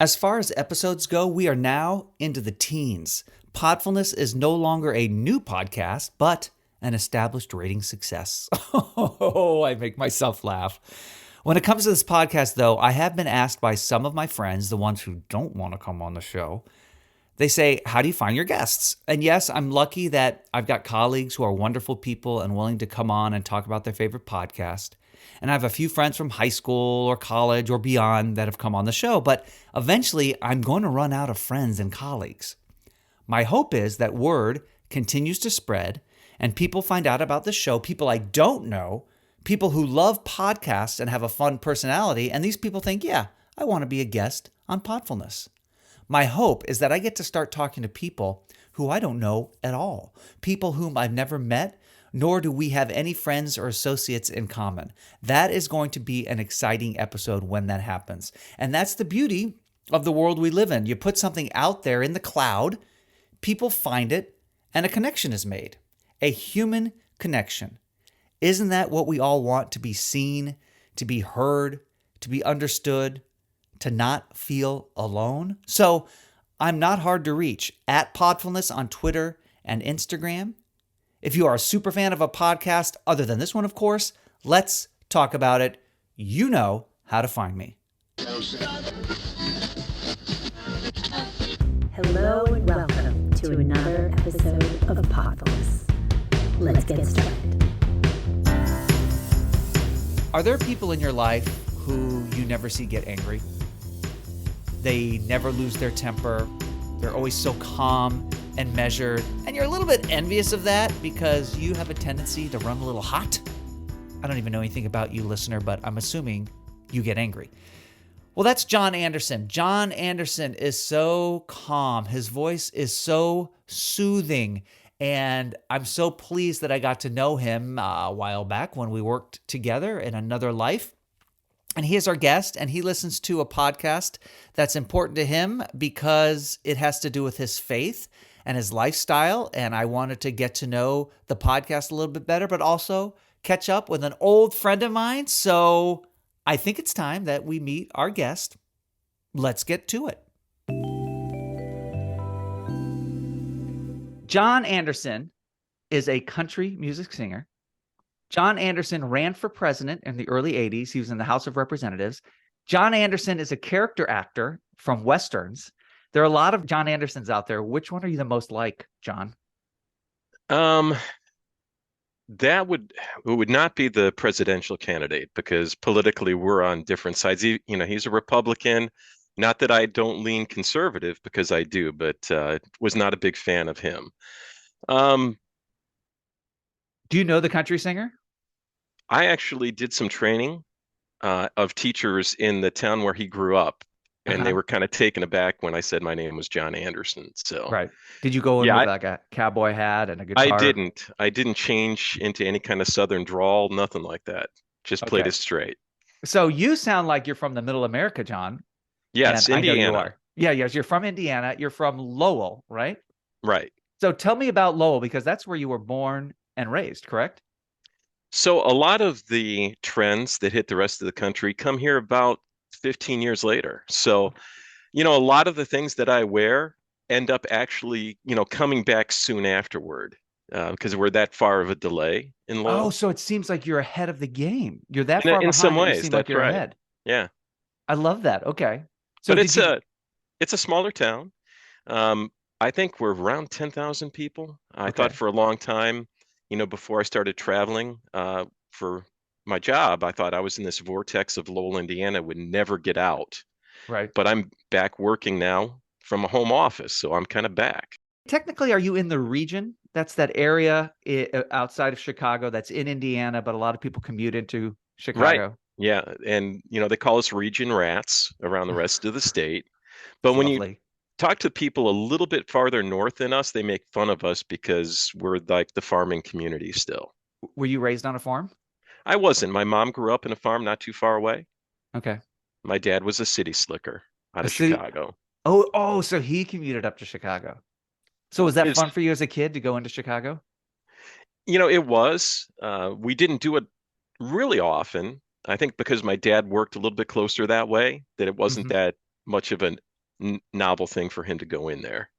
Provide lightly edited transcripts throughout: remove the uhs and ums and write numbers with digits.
As far as episodes go, we are now into the teens. Podfulness is no longer a new podcast, but an established rating success. Oh, I make myself laugh. When it comes to this podcast, though, I have been asked by some of my friends, the ones who don't want to come on the show, they say, how do you find your guests? And yes, I'm lucky that I've got colleagues who are wonderful people and willing to come on and talk about their favorite podcast. And I have a few friends from high school or college or beyond that have come on the show. But eventually, I'm going to run out of friends and colleagues. My hope is that word continues to spread and people find out about the show, people I don't know, people who love podcasts and have a fun personality. And these people think, yeah, I want to be a guest on Podfulness. My hope is that I get to start talking to people who I don't know at all, people whom I've never met, nor do we have any friends or associates in common. That is going to be an exciting episode when that happens. And that's the beauty of the world we live in. You put something out there in the cloud, people find it, and a connection is made. A human connection. Isn't that what we all want? To be seen, to be heard, to be understood, to not feel alone? So I'm not hard to reach. At Podfulness on Twitter and Instagram. If you are a super fan of a podcast, other than this one, of course, let's talk about it. You know how to find me. Hello and welcome to another episode of Podfulness. Let's get started. Are there people in your life who you never see get angry? They never lose their temper. They're always so calm and measured. And you're a little bit envious of that because you have a tendency to run a little hot. I don't even know anything about you, listener, but I'm assuming you get angry. Well, that's John Anderson. John Anderson is so calm. His voice is so soothing. And I'm so pleased that I got to know him a while back when we worked together in another life. And he is our guest, and he listens to a podcast that's important to him because it has to do with his faith and his lifestyle. And I wanted to get to know the podcast a little bit better, but also catch up with an old friend of mine. So I think it's time that we meet our guest. Let's get to it. John Anderson is a country music singer. John Anderson ran for president in the early 80s. He was in the House of Representatives. John Anderson is a character actor from Westerns. There are a lot of John Andersons out there. Which one are you the most like, John? That would not be the presidential candidate because politically we're on different sides. He's a Republican. Not that I don't lean conservative because I do, but was not a big fan of him. Do you know the country singer? I actually did some training of teachers in the town where he grew up, and they were kind of taken aback when I said my name was John Anderson. So, right. Did you go in with like a cowboy hat and a guitar? I didn't change into any kind of Southern drawl, nothing like that. Just played it straight. So you sound like you're from the middle America, John. Yes, Indiana. I know you are. Yeah, yes, you're from Indiana. You're from Lowell, right? Right. So tell me about Lowell, because that's where you were born and raised, correct? So a lot of the trends that hit the rest of the country come here about 15 years later. So, a lot of the things that I wear end up actually, coming back soon afterward because we're that far of a delay in Lowell. Oh, so it seems like you're ahead of the game. You're that far behind. In some ways, you seem like you're ahead. Yeah. I love that. Okay. So but it's a smaller town. I think we're around 10,000 people. I thought for a long time, before I started traveling for my job, I thought I was in this vortex of Lowell, Indiana, would never get out. Right. But I'm back working now from a home office, so I'm kind of back. Technically, are you in the region? That's that area outside of Chicago that's in Indiana, but a lot of people commute into Chicago. Right. Yeah. And, they call us region rats around the rest of the state. But when you talk to people a little bit farther north than us, they make fun of us because we're like the farming community still. Were you raised on a farm? I wasn't. My mom grew up in a farm not too far away. Okay. My dad was a city slicker out of Chicago. Oh, so he commuted up to Chicago. So was that fun for you as a kid to go into Chicago? It was. We didn't do it really often. I think because my dad worked a little bit closer that way, that it wasn't that much of novel thing for him to go in there.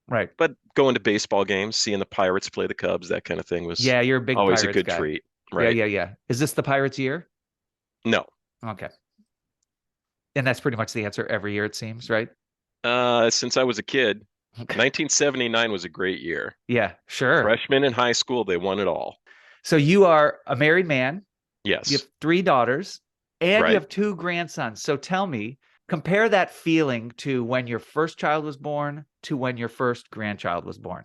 Right. But going to baseball games, seeing the Pirates play the Cubs, that kind of thing was Yeah, you're a big always a Pirates good guy. treat, Yeah, right? yeah, yeah. Is this the Pirates year? No. Okay. And that's pretty much the answer every year, it seems, right? Since I was a kid, Okay. 1979 was a great year. Yeah, sure. Freshman in high school, they won it all. So you are a married man, you Yes, have 3 daughters, and you right. have 2 grandsons. So tell me, compare that feeling to when your first child was born to when your first grandchild was born.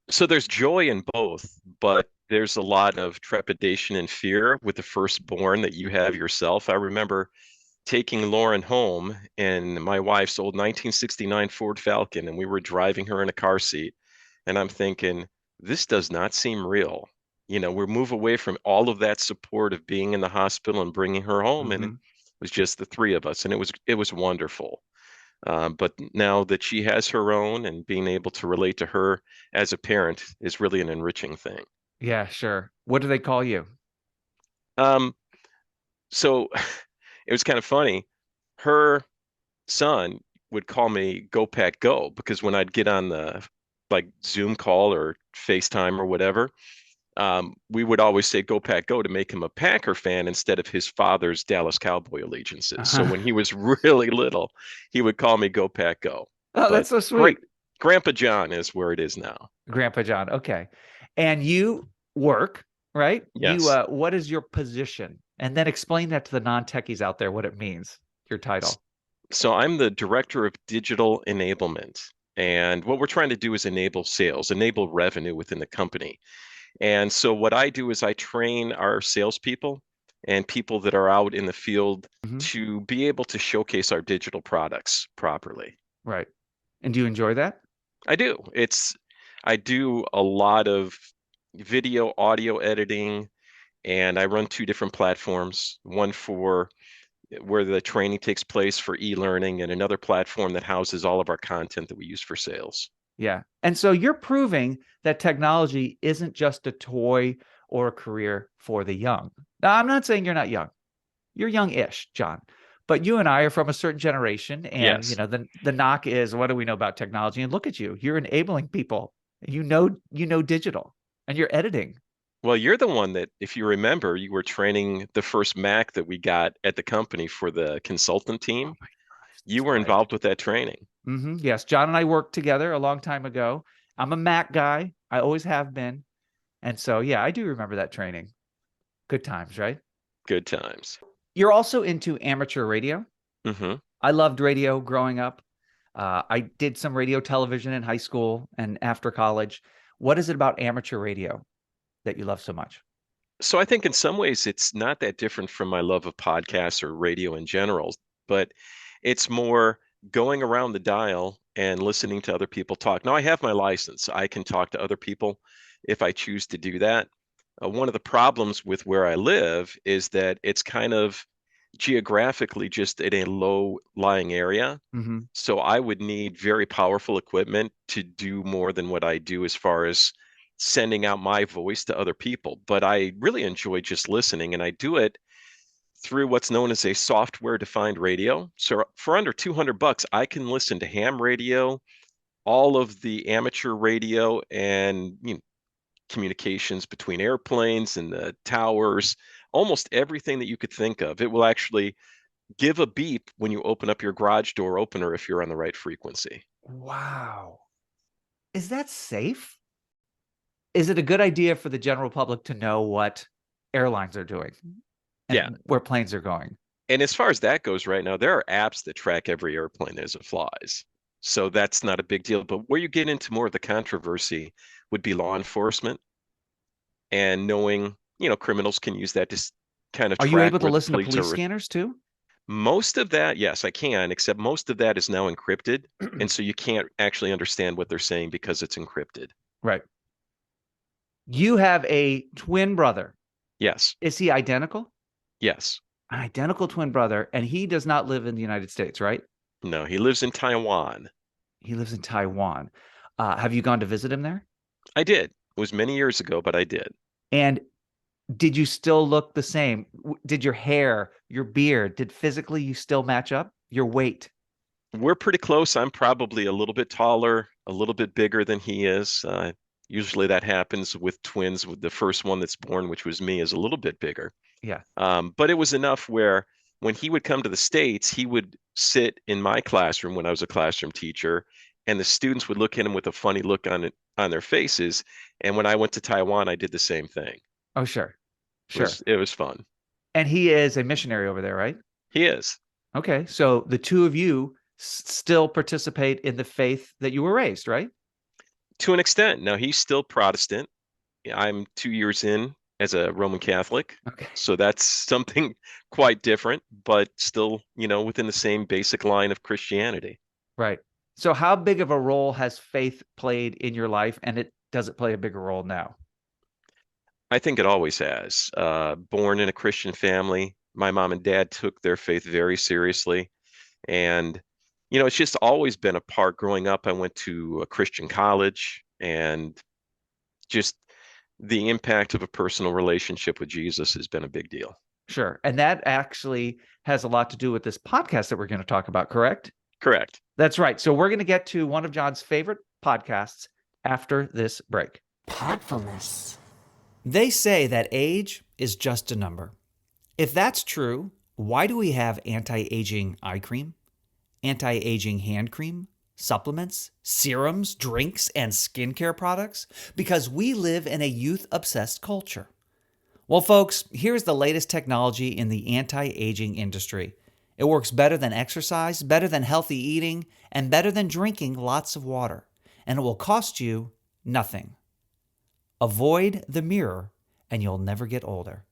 So there's joy in both, but there's a lot of trepidation and fear with the firstborn that you have yourself. I remember taking Lauren home in my wife's old 1969 Ford Falcon, and we were driving her in a car seat. And I'm thinking, this does not seem real. We move away from all of that support of being in the hospital and bringing her home, and it Hmm. was just the three of us, and it was wonderful. But now that she has her own and being able to relate to her as a parent is really an enriching thing. Yeah, sure. What do they call you? Um, so it was kind of funny. Her son would call me GoPackGo because when I'd get on the like Zoom call or FaceTime or whatever, we would always say GoPackGo to make him a Packer fan instead of his father's Dallas Cowboy allegiances. So when he was really little, he would call me GoPackGo. Oh, that's But so great, sweet. Grandpa John is where it is now. Grandpa John. Okay. And you work, right? You Yes. what is your position? And then explain that to the non-techies out there what it means, your title. So I'm the director of digital enablement. And what we're trying to do is enable sales, enable revenue within the company. And so what I do is I train our salespeople and people that are out in the field Hmm. to be able to showcase our digital products properly. Right. And do you enjoy that? I do. I do a lot of video, audio editing, and I run two different platforms, one for where the training takes place for e-learning and another platform that houses all of our content that we use for sales. Yeah. And so you're proving that technology isn't just a toy or a career for the young. Now, I'm not saying you're not young. You're young-ish, John. But you and I are from a certain generation, and Yes. the knock is, what do we know about technology? And look at you. You're enabling people. You know digital and you're editing. Well, you're the one that, if you remember, you were training the first Mac that we got at the company for the consultant Oh team. my gosh, You that's were right. involved with that training. Yes, John and I worked together a long time ago. I'm a Mac guy. I always have been. And so, yeah, I do remember that training. Good times, right? Good times. You're also into amateur radio. Hmm. I loved radio growing up. I did some radio television in high school and after college. What is it about amateur radio that you love so much? So I think in some ways it's not that different from my love of podcasts or radio in general, but it's more going around the dial and listening to other people talk. Now I have my license. I can talk to other people if I choose to do that. One of the problems with where I live is that it's kind of geographically just in a low-lying area. Hmm. So I would need very powerful equipment to do more than what I do as far as sending out my voice to other people. But I really enjoy just listening, and I do it through what's known as a software defined radio. So for under 200 bucks, I can listen to ham radio, all of the amateur radio, and communications between airplanes and the towers, almost everything that you could think of. It will actually give a beep when you open up your garage door opener if you're on the right frequency. Wow. Is that safe? Is it a good idea for the general public to know what airlines are doing Yeah. and where planes are going? And as far as that goes right now, there are apps that track every airplane as it flies. So that's not a big deal. But where you get into more of the controversy would be law enforcement and knowing, criminals can use that to kind of Are you track able to where the listen to fleets police are. scanners too? Most of that, yes, I can, except most of that is now encrypted. And so you can't actually understand what they're saying because it's encrypted. Right. You have a twin brother. Yes. Is he identical? Yes. An identical twin brother, and he does not live in the United States, right? No, he lives in Taiwan. He lives in Taiwan. Have you gone to visit him there? I did. It was many years ago, but I did. And did you still look the same? Did your hair, your beard, did physically you still match up? Your weight? We're pretty close. I'm probably a little bit taller, a little bit bigger than he is. Usually that happens with twins. With the first one that's born, which was me, is a little bit bigger. Yeah. But it was enough where when he would come to the States, he would sit in my classroom when I was a classroom teacher, and the students would look at him with a funny look on their faces. And when I went to Taiwan, I did the same thing. Oh, sure. It Sure. was it was fun. And he is a missionary over there, right? He is. Okay. So the two of you still participate in the faith that you were raised, right? To an extent. Now he's still Protestant. I'm 2 years in as a Roman Catholic, Okay. so that's something quite different, but still, within the same basic line of Christianity. Right. So how big of a role has faith played in your life, and does it play a bigger role now? I think it always has. Born in a Christian family, my mom and dad took their faith very seriously, and it's just always been a part. Growing up, I went to a Christian college, and just the impact of a personal relationship with Jesus has been a big deal. Sure. And that actually has a lot to do with this podcast that we're going to talk about, correct? Correct. That's right. So we're going to get to one of John's favorite podcasts after this break. Podfulness. They say that age is just a number. If that's true, why do we have anti-aging eye cream, anti-aging hand cream, supplements, serums, drinks, and skincare products? Because we live in a youth-obsessed culture. Well, folks, here's the latest technology in the anti-aging industry. It works better than exercise, better than healthy eating, and better than drinking lots of water. And it will cost you nothing. Avoid the mirror, and you'll never get older.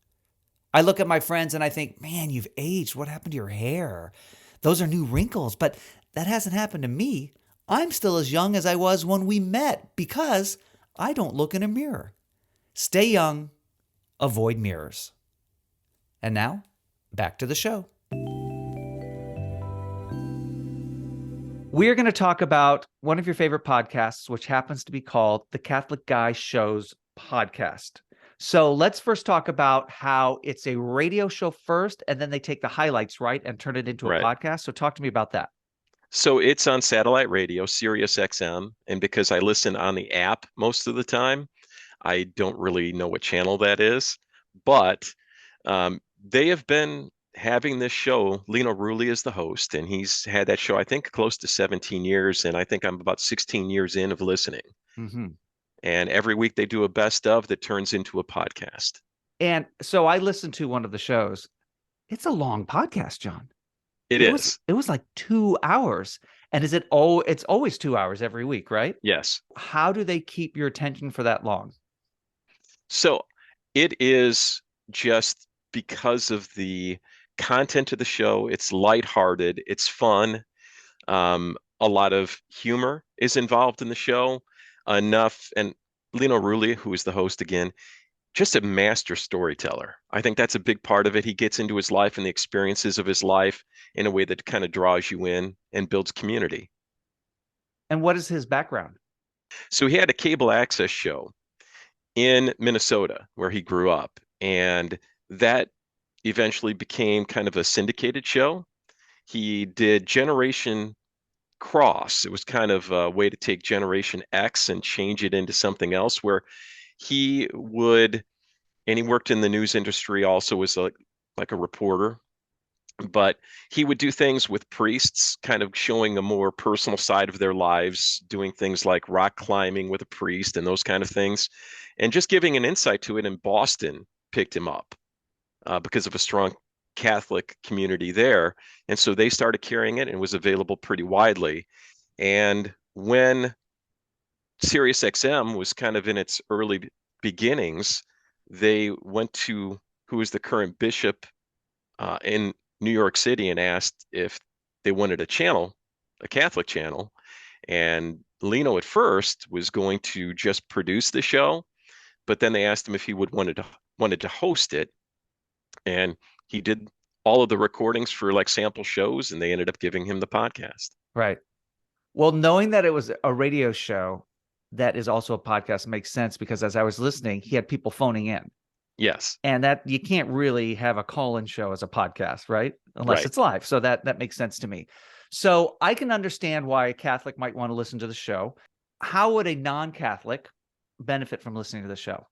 I look at my friends and I think, man, you've aged. What happened to your hair? Those are new wrinkles, but that hasn't happened to me. I'm still as young as I was when we met because I don't look in a mirror. Stay young, avoid mirrors. And now, back to the show. We're going to talk about one of your favorite podcasts, which happens to be called the Catholic Guy Show's podcast. So let's first talk about how it's a radio show first, and then they take the highlights, right, and turn it into a podcast. So talk to me about that. So it's on satellite radio, Sirius XM, and because I listen on the app most of the time, I don't really know what channel that is, but they have been having this show. Lino Rulli is the host, and he's had that show, I think, close to 17 years, and I think I'm about 16 years in of listening. Mm-hmm. And every week they do a best of that turns into a podcast. And so I listened to one of the shows. It's a long podcast, John. It is. It was like 2 hours. And it's always 2 hours every week, right? Yes. How do they keep your attention for that long? So it is just because of the content of the show. It's lighthearted. It's fun. A lot of humor is involved in the show. Enough. And Lino Rulli, who is the host again, just a master storyteller. I think that's a big part of it. He gets into his life and the experiences of his life in a way that kind of draws you in and builds community. And what is his background? So he had a cable access show in Minnesota where he grew up, and that eventually became kind of a syndicated show. He did Generation Cross. It was kind of a way to take Generation X and change it into something else, where he worked in the news industry also as like a reporter, but he would do things with priests, kind of showing a more personal side of their lives, doing things like rock climbing with a priest and those kind of things, and just giving an insight to it. And Boston picked him up because of a strong Catholic community there. And so they started carrying it and was available pretty widely. And when SiriusXM was kind of in its early beginnings, they went to who is the current bishop in New York City and asked if they wanted a Catholic channel. And Lino at first was going to just produce the show, but then they asked him if he wanted to host it. And he did all of the recordings for like sample shows, and they ended up giving him the podcast. Right. Well, knowing that it was a radio show that is also a podcast makes sense, because as I was listening, he had people phoning in. Yes. And that you can't really have a call-in show as a podcast, right? Unless Right. it's live. So that makes sense to me. So I can understand why a Catholic might want to listen to the show. How would a non-Catholic benefit from listening to the show?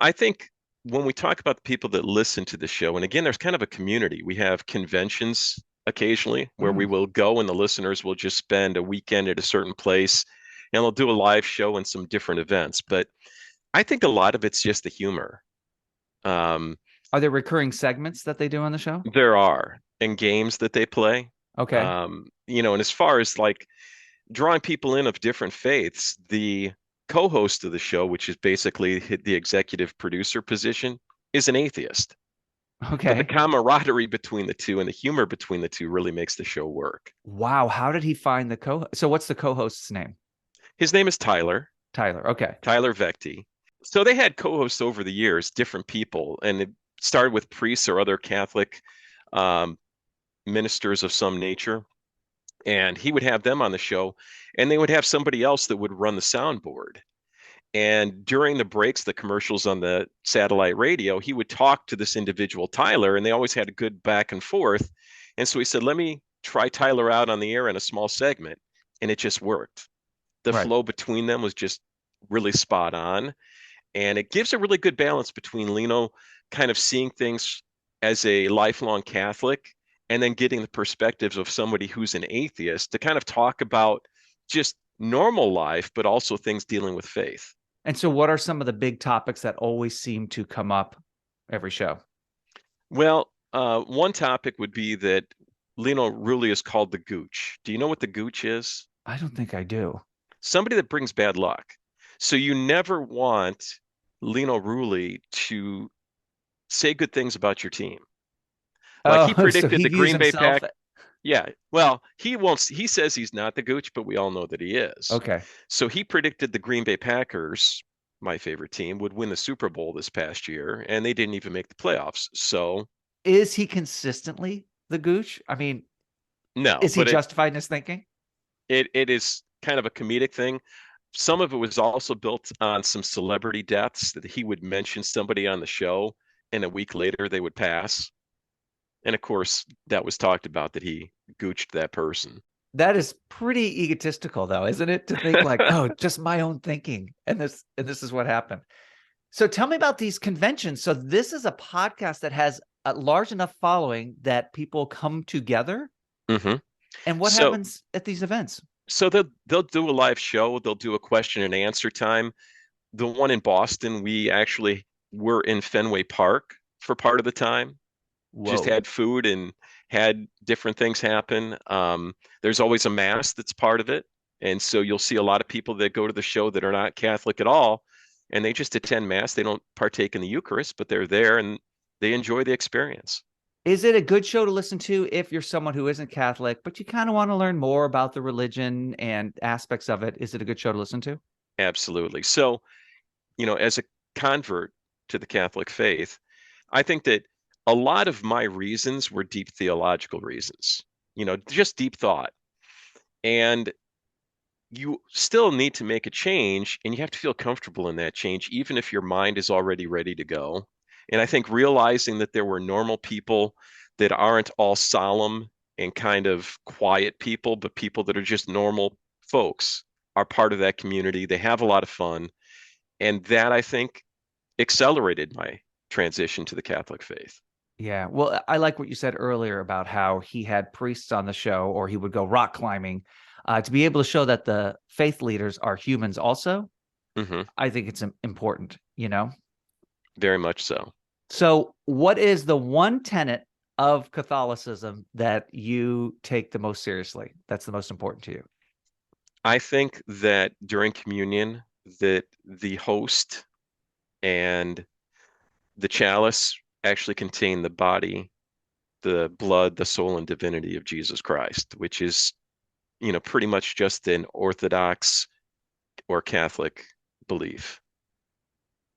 I think when we talk about the people that listen to the show, and again, there's kind of a community. We have conventions occasionally where we Mm. will go and the listeners will just spend a weekend at a certain place and they'll do a live show and some different events. But I think a lot of it's just the humor. Um, Are there recurring segments that they do on the show? there are and games that they play. Okay. And as far as like drawing people in of different faiths, the co-host of the show, which is basically the executive producer position, is an atheist. But the Okay. camaraderie between the two and the humor between the two really makes the show work. Wow. How did he find the So what's the co-host's name? His name is Tyler, Tyler. Okay. Tyler Vecti. So they had co-hosts over the years, different people, and it started with priests or other Catholic um, ministers of some nature. And he would have them on the show, and they would have somebody else that would run the soundboard. And during the breaks, the commercials on the satellite radio, he would talk to this individual, Tyler, and they always had a good back and forth. And so he said, let me try Tyler out on the air in a small segment. And it just worked. The Right. flow between them was just really spot on. And it gives a really good balance between Lino kind of seeing things as a lifelong Catholic and then getting the perspectives of somebody who's an atheist to kind of talk about just normal life, but also things dealing with faith. And so what are some of the big topics that always seem to come up every show? Well, one topic would be that Lino really is called the Gooch. Do you know what the Gooch is? I don't think I do. Somebody that brings bad luck. So you never want Lino Rulli to say good things about your team. Like he Oh, so predicted he the views Green Bay himself. Pack. Yeah. Well, he won't. He says he's not the Gooch, but we all know that he is. Okay. So he predicted the Green Bay Packers, my favorite team, would win the Super Bowl this past year, and they didn't even make the playoffs. So Is he consistently the Gooch? I mean, no, is he but it justified in his thinking? it it is kind of a comedic thing. Some of it was also built on some celebrity deaths that he would mention somebody on the show, and a week later they would pass. And of course, that was talked about that he gooched that person. That is pretty egotistical, though, isn't it? To think like, oh, just my own thinking, and this is what happened. So tell me about these conventions. So this is a podcast that has a large enough following that people come together. hmm And what So happens at these events? so they'll do a live show. They'll do a question and answer time. The one in Boston, we actually were in Fenway Park for part of the time. Just Whoa. had food and had different things happen. There's always a mass that's part of it. And so you'll see a lot of people that go to the show that are not Catholic at all, and they just attend mass. They don't partake in the Eucharist, but they're there and they enjoy the experience. Is it a good show to listen to if you're someone who isn't Catholic, but you kind of want to learn more about the religion and aspects of it? Is it a good show to listen to? Absolutely. So, as a convert to the Catholic faith, I think that a lot of my reasons were deep theological reasons, just deep thought. And you still need to make a change and you have to feel comfortable in that change, even if your mind is already ready to go. And I think realizing that there were normal people that aren't all solemn and kind of quiet people, but people that are just normal folks are part of that community. They have a lot of fun. And that I think accelerated my transition to the Catholic faith. Yeah. Well, I like what you said earlier about how he had priests on the show, or he would go rock climbing, to be able to show that the faith leaders are humans also. hmm I think it's important. Very much so. So what is the one tenet of Catholicism that you take the most seriously? That's the most important to you? I think that during communion, that the host and the chalice actually contain the body, the blood, the soul, and divinity of Jesus Christ, which is, pretty much just an Orthodox or Catholic belief.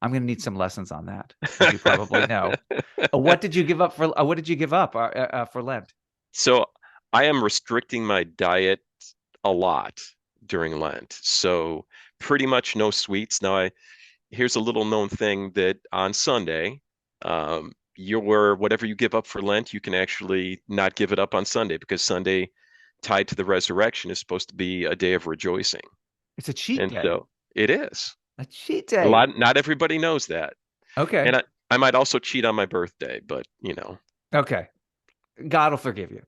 I'm going to need some lessons on that, as you probably know. What did you give up for Lent? So I am restricting my diet a lot during Lent. So pretty much no sweets. Now, here's a little known thing that on Sunday, whatever you give up for Lent, you can actually not give it up on Sunday because Sunday tied to the resurrection is supposed to be a day of rejoicing. It's a cheat And day. so it is. A cheat day. Not everybody knows that. Okay. And I might also cheat on my birthday, but Okay. God will forgive you.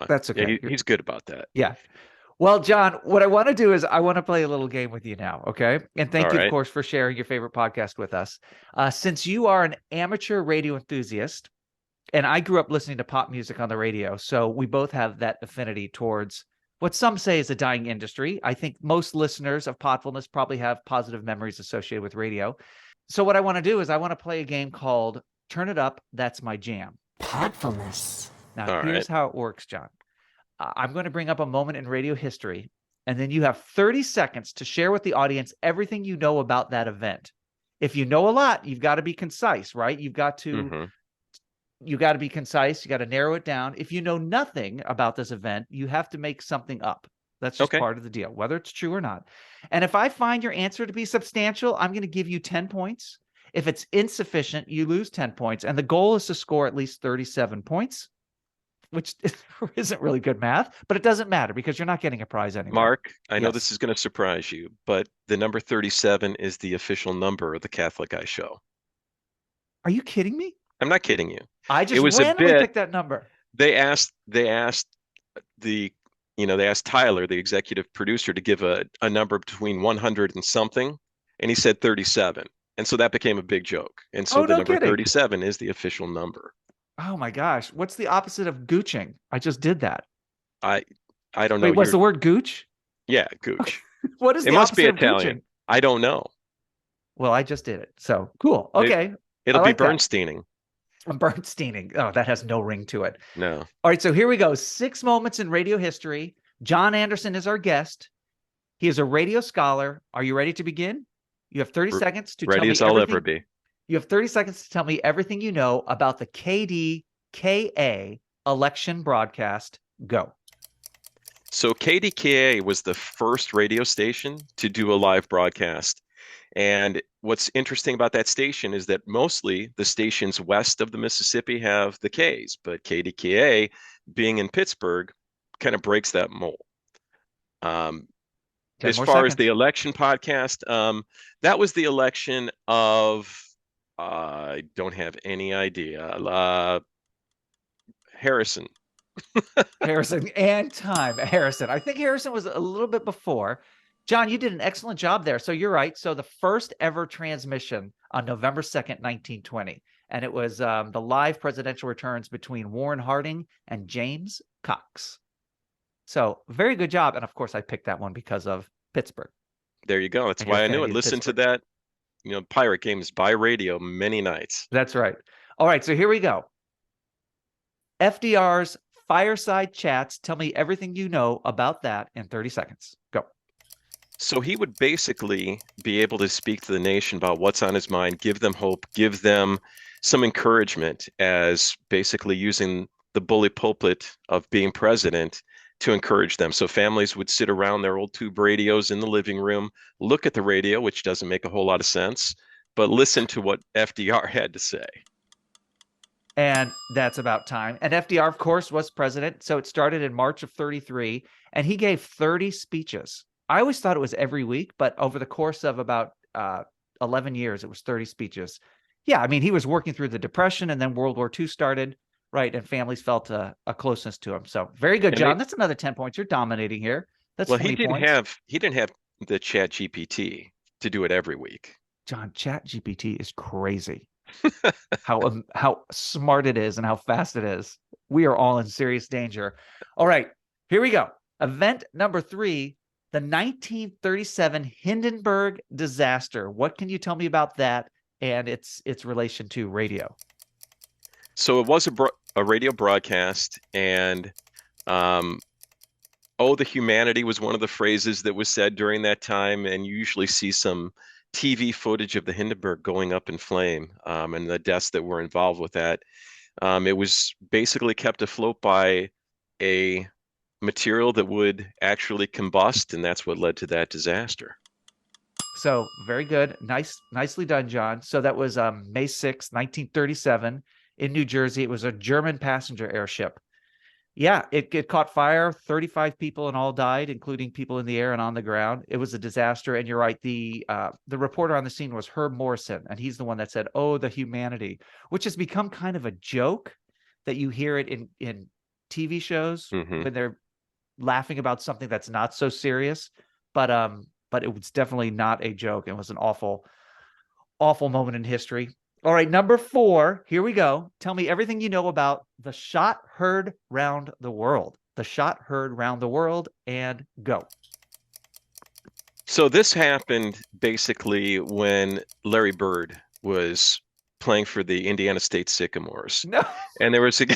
That's yeah, okay. he's good about that. Yeah. Well, John, what I want to do is I want to play a little game with you now. Okay. And thank All you, of right. course, for sharing your favorite podcast with us. Since you are an amateur radio enthusiast, and I grew up listening to pop music on the radio, so we both have that affinity towards what some say is a dying industry. I think most listeners of Podfulness probably have positive memories associated with radio. So what I want to do is I want to play a game called Turn It Up, That's My Jam. Podfulness. Now, All here's right. how it works, John. I'm going to bring up a moment in radio history, and then you have 30 seconds to share with the audience everything you know about that event. If you know a lot, you've got to be concise, right? You've got to be concise. You got to narrow it down. If you know nothing about this event, you have to make something up. That's just part of the deal, whether it's true or not. And if I find your answer to be substantial, I'm going to give you 10 points. If it's insufficient, you lose 10 points. And the goal is to score at least 37 points, which isn't really good math, but it doesn't matter because you're not getting a prize anyway. Mark, I know Yes. this is going to surprise you, but the number 37 is the official number of the Catholic Eye Show. Are you kidding me? I'm not kidding you. I just It was randomly picked that number. They asked Tyler, the executive producer, to give a number between 100 and something, and he said 37. And so that became a big joke. And so the number 37 is the official number. Oh my gosh. What's the opposite of gooching? I just did that. I don't know. Wait, what's the word gooch? Yeah, gooch. What is it the must be opposite of Italian. gooching? I don't know. Well, I just did it. So cool. Okay. It'll be Bernsteining. I'm Bernsteining. Oh, that has no ring to it. No. All right. So here we go. 6 moments in radio history. John Anderson is our guest. He is a radio scholar. Are you ready to begin? You have 30 seconds to tell me everything. Ready as I'll ever be. You have 30 seconds to tell me everything you know about the KDKA election broadcast. Go. So KDKA was the first radio station to do a live broadcast. And what's interesting about that station is that mostly the stations west of the Mississippi have the Ks, but KDKA, being in Pittsburgh, kind of breaks that mold. As far as the election podcast, that was the election of, I don't have any idea, Harrison. Harrison and time. Harrison. I think Harrison was a little bit before. John, you did an excellent job there. So you're right. So the first ever transmission on November 2nd, 1920. And it was the live presidential returns between Warren Harding and James Cox. So very good job. And of course, I picked that one because of Pittsburgh. There you go. That's why I knew it. Listen to that, Pirate Games by radio many nights. That's right. All right. So here we go. FDR's fireside chats. Tell me everything you know about that in 30 seconds. Go. So he would basically be able to speak to the nation about what's on his mind, give them hope, give them some encouragement, as basically using the bully pulpit of being president to encourage them. So families would sit around their old tube radios in the living room, look at the radio, which doesn't make a whole lot of sense, but listen to what FDR had to say. And that's about time. And FDR, of course, was president. So it started in March of 33, and he gave 30 speeches. I always thought it was every week, but over the course of about 11 years, it was 30 speeches. Yeah, I mean, he was working through the Depression, and then World War II started, right? And families felt a closeness to him. So very good, John. That's another 10 points. You're dominating here. That's 20 points. He didn't have the Chat GPT to do it every week. John, Chat GPT is crazy. how smart it is and how fast it is. We are all in serious danger. All right, here we go. Event number 3, the 1937 Hindenburg disaster. What can you tell me about that and its relation to radio? So it was a radio broadcast, and the humanity was one of the phrases that was said during that time, and you usually see some TV footage of the Hindenburg going up in flame, and the deaths that were involved with that. It was basically kept afloat by a material that would actually combust, and that's what led to that disaster. So very good. Nicely done, John. So that was May 6, 1937 in New Jersey. It was a German passenger airship. Yeah, it caught fire. 35 people in all died, including people in the air and on the ground. It was a disaster. And you're right. The reporter on the scene was Herb Morrison, and he's the one that said, "Oh, the humanity," which has become kind of a joke that you hear it in TV shows Hmm. when they're laughing about something that's not so serious. But it was definitely not a joke. It was an awful, awful moment in history. All right, number 4. Here we go. Tell me everything you know about the shot heard round the world. The shot heard round the world, and go. So this happened basically when Larry Bird was playing for the Indiana State Sycamores. No, And there was a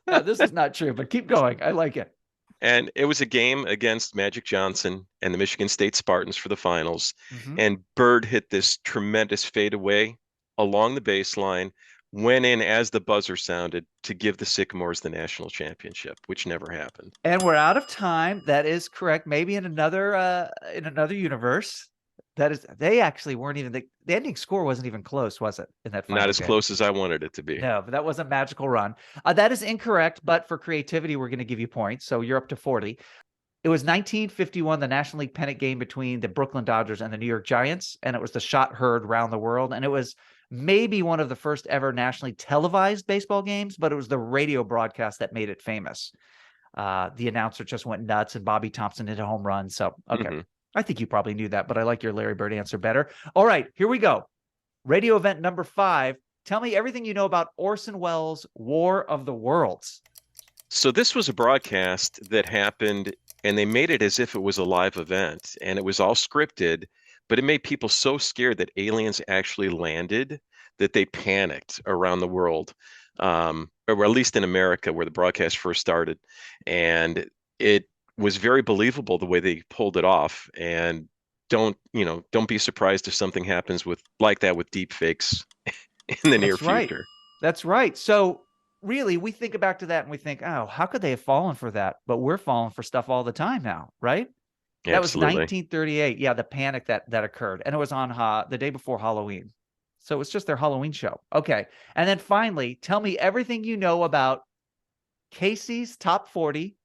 no, this is not true, but keep going. I like it. and it was a game against Magic Johnson and the Michigan State Spartans for the finals. Mhm. And Bird hit this tremendous fadeaway along the baseline, went in as the buzzer sounded to give the Sycamores the national championship, which never happened. And we're out of time. That is correct. Maybe in another universe. That is, they actually weren't even the ending score wasn't even close, was it? In that final Not as game? close as I wanted it to be. No, but that was a magical run. That is incorrect, but for creativity, we're going to give you points. So you're up to 40. It was 1951, the National League pennant game between the Brooklyn Dodgers and the New York Giants, and it was the shot heard round the world. And it was maybe one of the first ever nationally televised baseball games, but it was the radio broadcast that made it famous. The announcer just went nuts, and Bobby Thompson hit a home run. So, okay. Mhm. I think you probably knew that, but I like your Larry Bird answer better. All right, here we go. Radio event number 5. Tell me everything you know about Orson Welles' War of the Worlds. So this was a broadcast that happened, and they made it as if it was a live event, and it was all scripted, but it made people so scared that aliens actually landed that they panicked around the world, or at least in America, where the broadcast first started. And it was very believable the way they pulled it off. And don't be surprised if something happens with like that with deep fakes in the near That's right. future. That's right. So really, we think back to that and we think, oh, how could they have fallen for that? But we're falling for stuff all the time now, right? That was Absolutely. 1938. Yeah, the panic that occurred. And it was on the day before Halloween. So it's just their Halloween show. Okay. And then finally, tell me everything you know about Casey's Top 40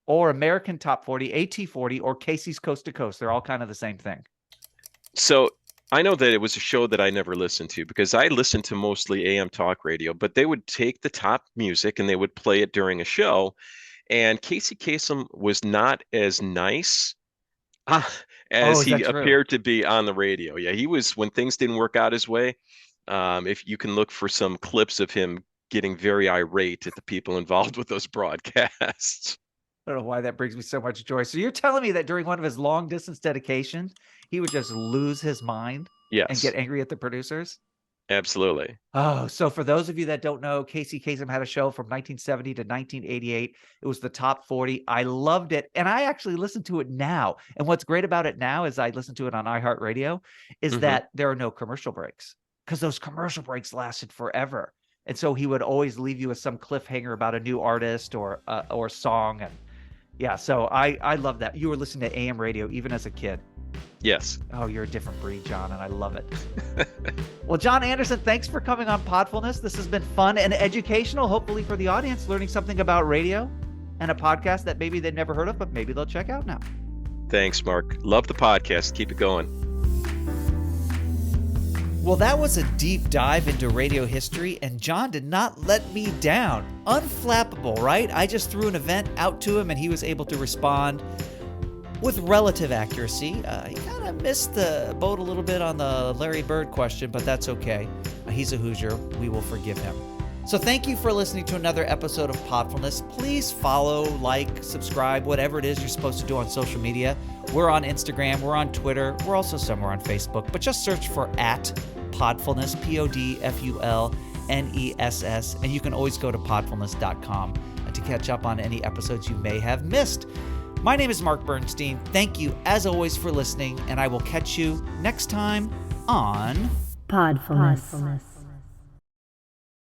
or American Top 40, AT40, or Casey's Coast to Coast. They're all kind of the same thing. So I know that it was a show that I never listened to because I listened to mostly AM talk radio, but they would take the top music and they would play it during a show. And Casey Kasem was not as nice as is he that true? appeared to be on the radio. Yeah, he was, when things didn't work out his way, if you can look for some clips of him getting very irate at the people involved with those broadcasts. I don't know why that brings me so much joy. So you're telling me that during one of his long distance dedications, he would just lose his mind and Yes, get angry at the producers? absolutely. Oh, so for those of you that don't know, Casey Kasem had a show from 1970 to 1988. It was the top 40. I loved it. And I actually listen to it now. And what's great about it now is I listen to it on iHeartRadio is Mhm. that there are no commercial breaks because those commercial breaks lasted forever. And so he would always leave you with some cliffhanger about a new artist or song. And yeah, so I love that. You were listening to AM radio even as a kid. Yes. Oh, you're a different breed, John, and I love it. Well, John Anderson, thanks for coming on Podfulness. This has been fun and educational, hopefully for the audience, learning something about radio and a podcast that maybe they've never heard of, but maybe they'll check out now. Thanks, Mark. Love the podcast. Keep it going. Well, that was a deep dive into radio history, and John did not let me down. Unflappable, right? I just threw an event out to him, and he was able to respond with relative accuracy. He kind of missed the boat a little bit on the Larry Bird question, but that's okay. He's a Hoosier. We will forgive him. So thank you for listening to another episode of Podfulness. Please follow, like, subscribe, whatever it is you're supposed to do on social media. We're on Instagram. We're on Twitter. We're also somewhere on Facebook. But just search for @Podfulness, PODFULNESS. And you can always go to podfulness.com to catch up on any episodes you may have missed. My name is Mark Bernstein. Thank you, as always, for listening, and I will catch you next time on Podfulness.